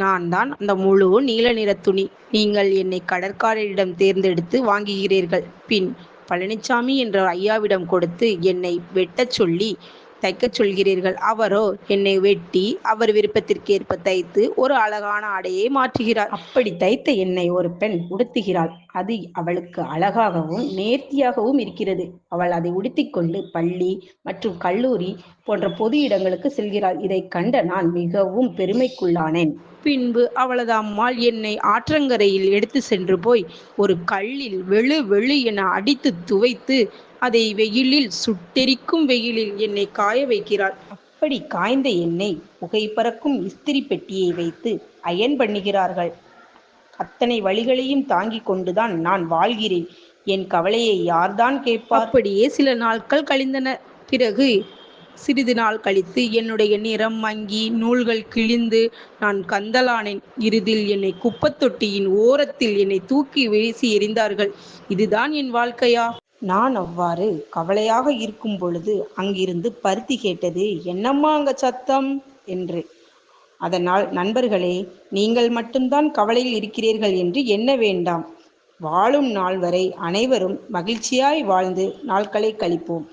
நான் தான் அந்த முழு நீல நிற துணி. நீங்கள் என்னை கடற்காரரிடம் தேர்ந்தெடுத்து வாங்குகிறீர்கள். பின் பழனிச்சாமி என்ற ஐயாவிடம் கொடுத்து என்னை வெட்டச் சொல்லி தைக்கச் சொல்கிறீர்கள். அவரோ என்னை வெட்டி அவர் விருப்பத்திற்கேற்ப தைத்து ஒரு அழகான ஆடையை மாற்றுகிறார். அப்படி தைத்த என்னை ஒரு பெண் உடுத்துகிறாள். அது அவளுக்கு அழகாகவும் நேர்த்தியாகவும் இருக்கிறது. அவள் அதை உடுத்திக்கொண்டு பள்ளி மற்றும் கல்லூரி போன்ற பொது இடங்களுக்கு செல்கிறாள். இதை கண்ட நான் மிகவும் பெருமைக்குள்ளானேன். பின்பு அவளது அம்மாள் என்னை ஆற்றங்கரையில் எடுத்து சென்று போய் ஒரு கல்லில் வெளு வெளு என அடித்து துவைத்து அதை வெயிலில் சுட்டெரிக்கும் வெயிலில் என்னை காய வைக்கிறாள். அப்படி காய்ந்த எண்ணெய் புகை பறக்கும் இஸ்திரி பெட்டியை வைத்து அயன் பண்ணுகிறார்கள். அத்தனை வழிகளையும் தாங்கிக் கொண்டுதான் நான் வாழ்கிறேன். என் கவலையை யார்தான் கேட்பார்? அப்படியே சில நாட்கள் கழிந்தன. பிறகு சிறிது நாள் கழித்து என்னுடைய நிறம் மங்கி நூல்கள் கிழிந்து நான் கந்தலானேன். இறுதியில் என்னை குப்பத்தொட்டியின் ஓரத்தில் என்னை தூக்கி வீசி எறிந்தார்கள். இதுதான் என் வாழ்க்கையா? நான் அவ்வாறு கவலையாக இருக்கும் பொழுது அங்கிருந்து பருத்தி கேட்டது. என்னம்மா அங்க சத்தம் என்று. அதனால் நண்பர்களே, நீங்கள் மட்டும்தான் கவலையில் இருக்கிறீர்கள் என்று எண்ண வேண்டாம். வாழும் நாள் வரை அனைவரும் மகிழ்ச்சியாய் வாழ்ந்து நாட்களை கழிப்போம்.